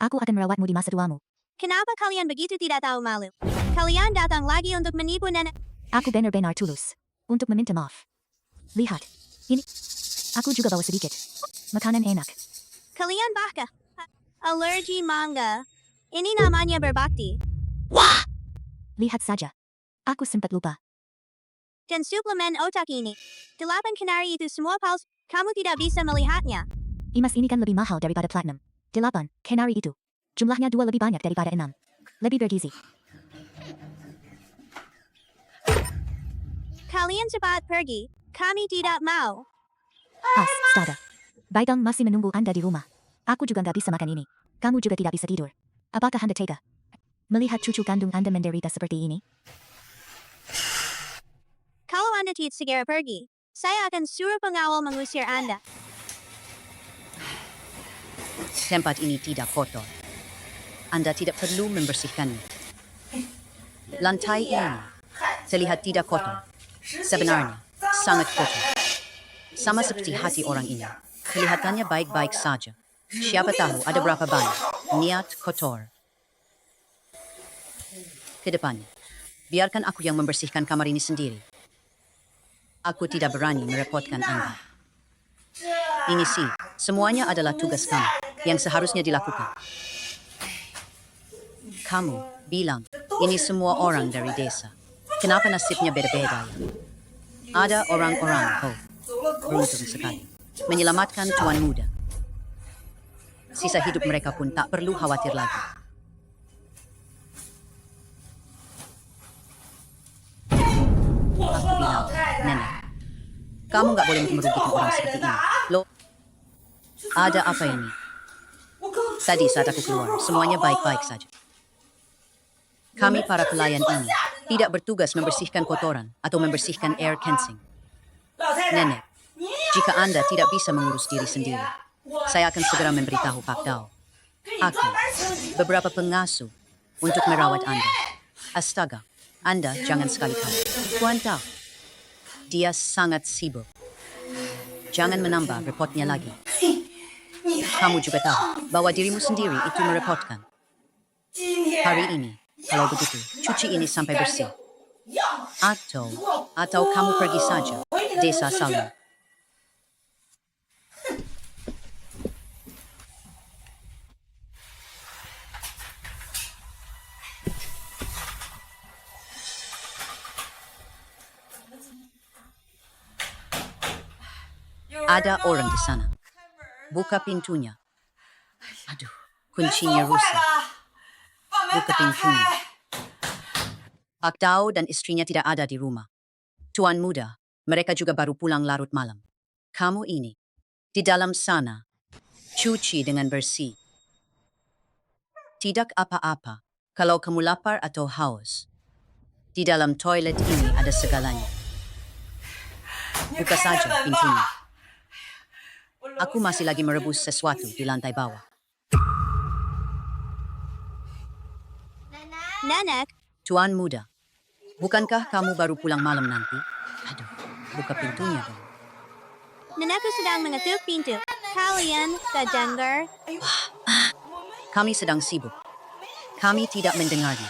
Aku akan merawatmu di masa tuamu. Kenapa kalian begitu tidak tahu malu? Kalian datang lagi untuk menipu nenek. Aku benar-benar tulus. Untuk meminta maaf. Lihat. Ini. Aku juga bawa sedikit. Makanan enak. Kalian baka. Alergi mangga. Ini namanya berbakti. Lihat saja. Aku sempat lupa. Dan suplemen otak ini. 8 kenari itu semua palsu. Kamu tidak bisa melihatnya. Emas ini kan lebih mahal daripada platinum. 8 kenari itu. Jumlahnya 2 lebih banyak daripada 6. Lebih bergizi. Kalian cepat pergi. Kami tidak mau. Astaga. Baidang masih menunggu Anda di rumah. Aku juga nggak bisa makan ini. Kamu juga tidak bisa tidur. Apakah Anda tega? Melihat cucu kandung Anda menderita seperti ini? Kalau Anda tidak segera pergi, saya akan suruh pengawal mengusir Anda. Tempat ini tidak kotor. Anda tidak perlu membersihkannya. Lantai ini terlihat tidak kotor. Sebenarnya, sangat kotor. Sama seperti hati orang ini. Kelihatannya baik-baik saja. Siapa tahu ada berapa banyak niat kotor. Kedepannya, biarkan aku yang membersihkan kamar ini sendiri. Aku tidak berani merepotkan Anda. Ini sih, semuanya adalah tugas kamu yang seharusnya dilakukan. Kamu bilang, ini semua orang dari desa. Kenapa nasibnya beda-beda ya? Ada orang-orang, beruntung sekali, menyelamatkan tuan muda. Sisa hidup mereka pun tak perlu khawatir lagi. Aku bilang, Nenek, kamu gak boleh merugikan orang seperti ini. Loh, ada apa ini? Tadi saat aku keluar, semuanya baik-baik saja. Kami para pelayan ini tidak bertugas membersihkan kotoran atau membersihkan air cleansing. Nenek, jika Anda tidak bisa mengurus diri sendiri, saya akan segera memberitahu Pak Dao. Aku, beberapa pengasuh untuk merawat Anda. Astaga, Anda jangan sekali-kali. Tuan Dao, dia sangat sibuk. Jangan menambah repotnya lagi. Kamu juga tahu bahwa dirimu sendiri itu merepotkan. Hari ini, kalau begitu, cuci ini sampai bersih. Atau kamu pergi saja, Desa Salum. Ada orang di sana. Buka pintunya. Aduh, kuncinya rusak. Buka pintunya. Pak Dao dan istrinya tidak ada di rumah. Tuan muda, mereka juga baru pulang larut malam. Kamu ini, di dalam sana, cuci dengan bersih. Tidak apa-apa kalau kamu lapar atau haus. Di dalam toilet ini ada segalanya. Buka saja pintunya. Aku masih lagi merebus sesuatu di lantai bawah. Nenek, Tuan muda, bukankah kamu baru pulang malam nanti? Aduh, buka pintunya dong. nenekku sedang mengetuk pintu. Kalian gak dengar? Kami sedang sibuk. Kami tidak mendengarnya.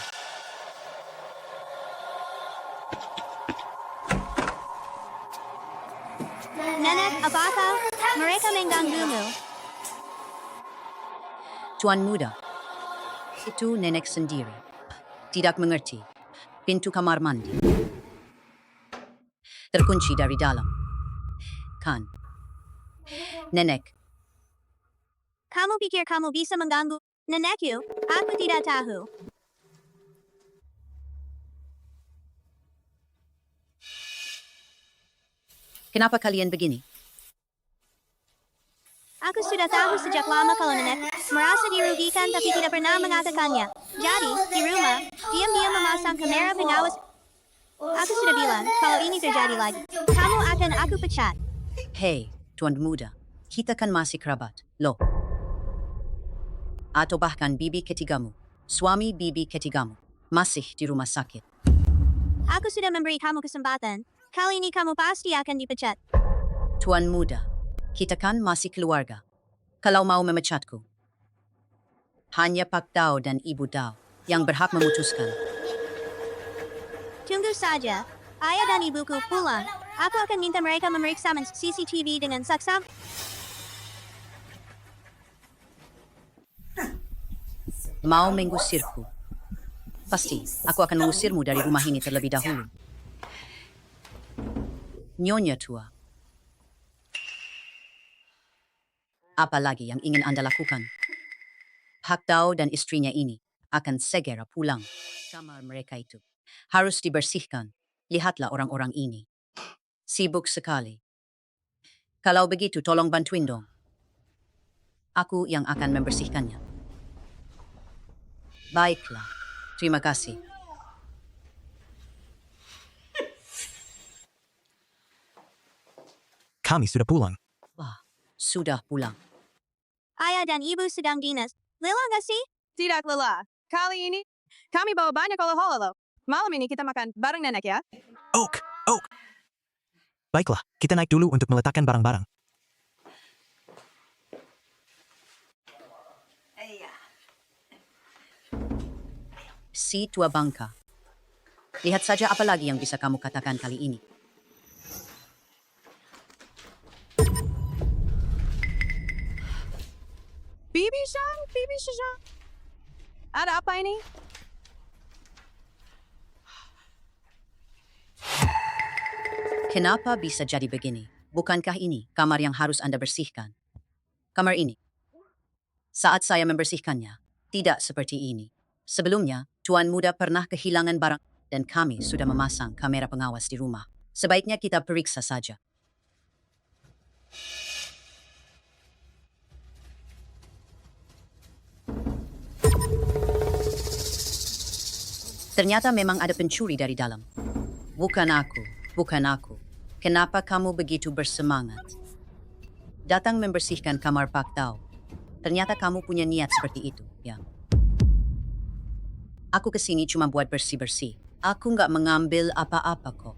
Nenek, apakah mereka mengganggumu? Tuan muda, itu nenek sendiri. Tidak mengerti. Pintu kamar mandi terkunci dari dalam. Kan? Nenek, Kamu pikir kamu bisa mengganggu nenekku? Aku tidak tahu. kenapa kalian begini? Aku sudah tahu sejak lama kalau nenek Merasa dirugikan tapi tidak pernah mengatakannya. Jadi, di rumah, diam-diam memasang kamera pengawas. Aku sudah bilang, kalau ini terjadi lagi, kamu akan aku pecat. Hei, Tuan Muda, kita kan masih kerabat, loh. Atau bahkan bibi ketigamu, suami bibi ketigamu, masih di rumah sakit. Aku sudah memberi kamu kesempatan. Kali ini kamu pasti akan dipecat. Tuan Muda, kita kan masih keluarga. Kalau mau memecatku, hanya Pak Dao dan Ibu Dao yang berhak memutuskan. Tunggu saja. Ayah dan ibuku pulang. Aku akan minta mereka memeriksa CCTV dengan saksam. Mau mengusirku? Pasti, aku akan mengusirmu dari rumah ini terlebih dahulu. Nyonya tua. Apa lagi yang ingin Anda lakukan? Pak Dao dan istrinya ini akan segera pulang. Kamar mereka itu harus dibersihkan. Lihatlah orang-orang ini. Sibuk sekali. Kalau begitu, tolong bantuin dong. Aku yang akan membersihkannya. Baiklah. Terima kasih. Kami sudah pulang. Wah, sudah pulang. Ayah dan ibu sedang dinas. Lelah gak sih? Tidak lelah. Kali ini, kami bawa banyak oleh-oleh. Malam ini kita makan bareng nenek ya. Oak! Baiklah, kita naik dulu untuk meletakkan barang-barang. Si tua bangka. Lihat saja apa lagi yang bisa kamu katakan kali ini. Bibi Shang. Ada apa ini? Kenapa bisa jadi begini? Bukankah ini kamar yang harus Anda bersihkan? Kamar ini. Saat saya membersihkannya, tidak seperti ini. Sebelumnya, Tuan Muda pernah kehilangan barang dan kami sudah memasang kamera pengawas di rumah. Sebaiknya kita periksa saja. Ternyata memang ada pencuri dari dalam. Bukan aku. Kenapa kamu begitu bersemangat? Datang membersihkan kamar Pak Dao. Ternyata kamu punya niat seperti itu, ya. Aku kesini cuma buat bersih-bersih. Aku nggak mengambil apa-apa kok.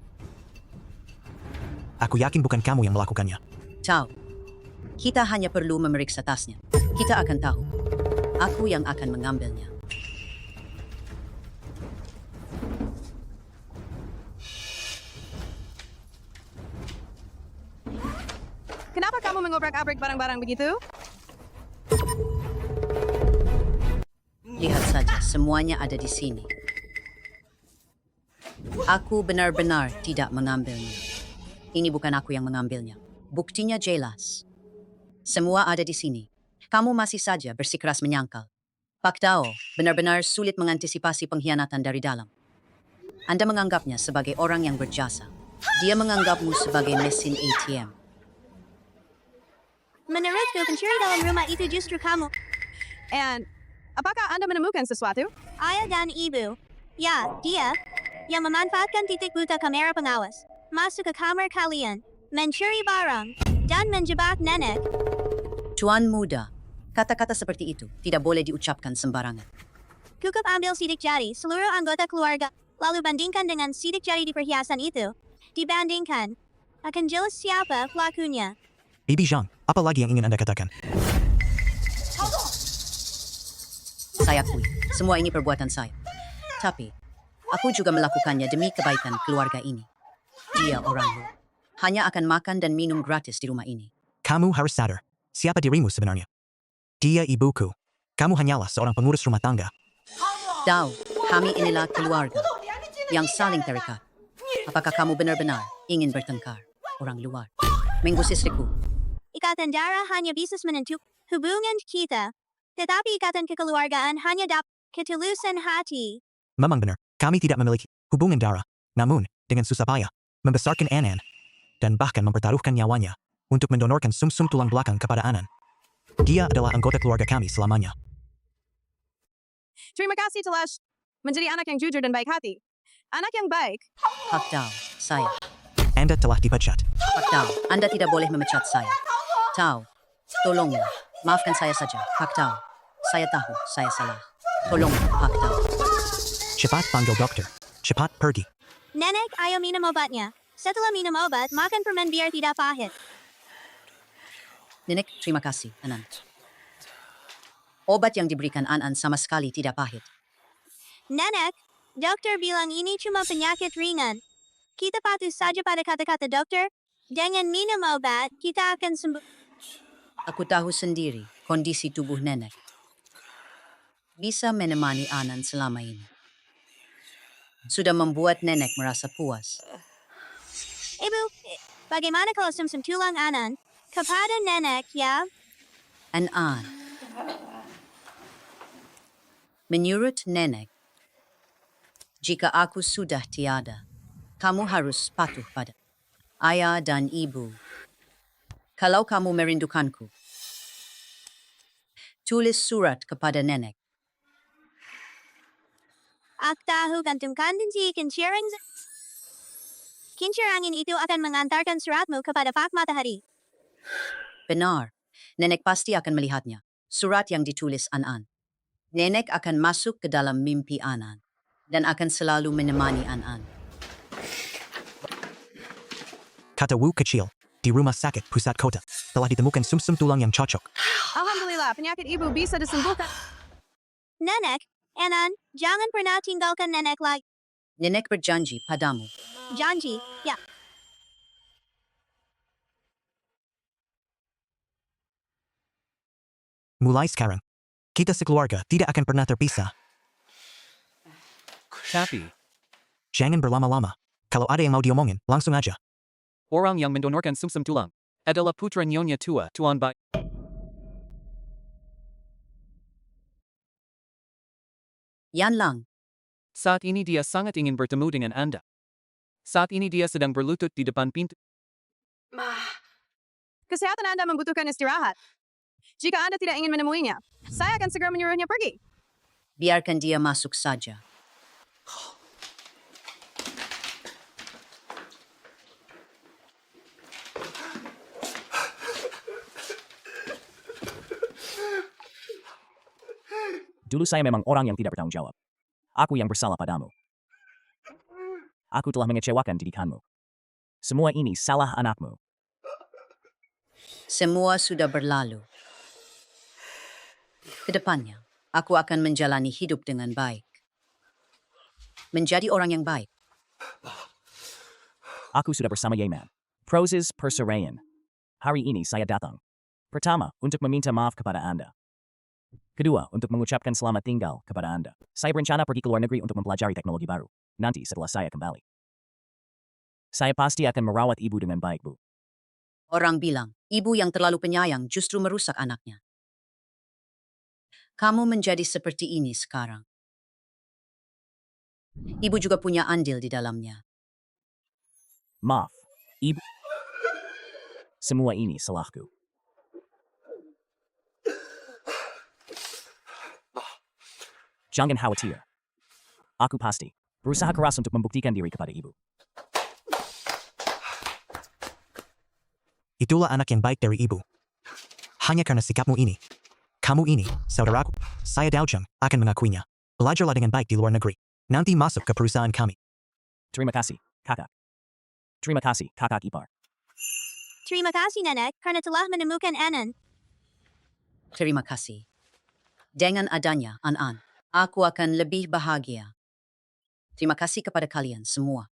Aku yakin bukan kamu yang melakukannya. Tahu. Kita hanya perlu memeriksa tasnya. Kita akan tahu. Aku yang akan mengambilnya. Kenapa kamu mengobrak-abrik barang-barang begitu? Lihat saja, semuanya ada di sini. Aku benar-benar tidak mengambilnya. Ini bukan aku yang mengambilnya. Buktinya jelas. Semua ada di sini. Kamu masih saja bersikeras menyangkal. Pak Dao benar-benar sulit mengantisipasi pengkhianatan dari dalam. Anda menganggapnya sebagai orang yang berjasa. Dia menganggapmu sebagai mesin ATM. Menurutku pencuri dalam rumah itu justru kamu. And, apakah Anda menemukan sesuatu? Ayah dan ibu. Ya, dia. Yang memanfaatkan titik buta kamera pengawas. Masuk ke kamar kalian. Mencuri barang. Dan menjebak nenek. Tuan Muda, kata-kata seperti itu tidak boleh diucapkan sembarangan. Cukup ambil sidik jari seluruh anggota keluarga. Lalu bandingkan dengan sidik jari di perhiasan itu. Dibandingkan. Akan jelas siapa pelakunya. Bibi Zhang, apa lagi yang ingin Anda katakan? Saya akui, semua ini perbuatan saya. Tapi, aku juga melakukannya demi kebaikan keluarga ini. Dia orang luar. Hanya akan makan dan minum gratis di rumah ini. Kamu harus sadar, siapa dirimu sebenarnya? Dia ibuku. Kamu hanyalah seorang pengurus rumah tangga. Dao, kami inilah keluarga yang saling terikat. Apakah kamu benar-benar ingin bertengkar? Orang luar mengusir istriku. Ikatan darah hanya bisa menentukan hubungan kita. Tetapi ikatan kekeluargaan hanya dapat ketulusan hati. Memang benar, kami tidak memiliki hubungan darah. Namun, dengan susah payah, membesarkan Anan, dan bahkan mempertaruhkan nyawanya untuk mendonorkan sum-sum tulang belakang kepada Anan. Dia adalah anggota keluarga kami selamanya. Terima kasih telah menjadi anak yang jujur dan baik hati. Anak yang baik. Pak Dao, saya. Anda telah dipecat. Pak Dao, Anda tidak boleh memecat saya. Tao, tolonglah. Maafkan saya saja, Pak Dao. Saya tahu, saya salah. Tolonglah, Pak Dao. Cepat panggil dokter. Cepat pergi. Nenek ayaw minum obatnya. Setelah minum obat, makan permen biar tidak pahit. Nenek, terima kasih, Anan. Obat yang diberikan Anan sama sekali tidak pahit. Nenek, dokter bilang ini cuma penyakit ringan. Kita patuh saja pada kata-kata dokter. Dengan minum obat, kita akan sembuh. Aku tahu sendiri kondisi tubuh nenek. Bisa menemani Anan selama ini. Sudah membuat nenek merasa puas. Ibu, bagaimana kalau sumsum tulang Anan kepada nenek ya? Anan. Menurut nenek, jika aku sudah tiada, kamu harus patuh pada ayah dan ibu. Kalau kamu merindukanku, tulis surat kepada nenek. Aku tahu gantungkan dan si kincirangin itu akan mengantarkan suratmu kepada Pak Matahari. Benar, nenek pasti akan melihatnya. Surat yang ditulis Anan. Nenek akan masuk ke dalam mimpi Anan dan akan selalu menemani Anan. Kata Wu kecil. Di rumah sakit pusat kota. Telah ditemukan sumsum tulang yang cocok. Alhamdulillah, penyakit ibu bisa disembuhkan. Nenek, Anan, jangan pernah tinggalkan nenek lagi. Nenek berjanji padamu. Janji, ya. Mulai sekarang, kita sekeluarga tidak akan pernah terpisah. Tapi, Jangan berlama-lama. Kalau ada yang mau diomongin, langsung aja. orang yang mendonorkan sumsum tulang adalah putra Nyonya Tua, Tuan Bai. Yan lang. Saat ini dia sangat ingin bertemu dengan Anda. Saat ini dia sedang berlutut di depan pintu. Kesehatan Anda membutuhkan istirahat. Jika Anda tidak ingin menemuinya, saya akan segera menyuruhnya pergi. Biarkan dia masuk saja. Dulu saya memang orang yang tidak bertanggung jawab. Aku yang bersalah padamu. Aku telah mengecewakan didikanmu. Semua ini salah anakmu. Semua sudah berlalu. Kedepannya, aku akan menjalani hidup dengan baik. Menjadi orang yang baik. Aku sudah bersama Yeman. Proses perceraian. Hari ini saya datang. Pertama, untuk meminta maaf kepada Anda. Kedua, untuk mengucapkan selamat tinggal kepada Anda. Saya berencana pergi ke luar negeri untuk mempelajari teknologi baru. Nanti setelah saya kembali. Saya pasti akan merawat ibu dengan baik, Bu. Orang bilang, ibu yang terlalu penyayang justru merusak anaknya. Kamu menjadi seperti ini sekarang. Ibu juga punya andil di dalamnya. Maaf, Ibu. Semua ini salahku. Jangan khawatir. Aku pasti berusaha keras untuk membuktikan diri kepada Ibu. Itulah anak yang baik dari ibu. Hanya karena sikapmu ini. Kamu ini, saudaraku. Saya Daojang, akan mengakuinya. Belajarlah dengan baik di luar negeri. Nanti masuk ke perusahaan kami. Terima kasih, kakak. Terima kasih, kakak ipar. Terima kasih nenek karena telah menemukan Anan. Terima kasih. Dengan adanya Anan, aku akan lebih bahagia. Terima kasih kepada kalian semua.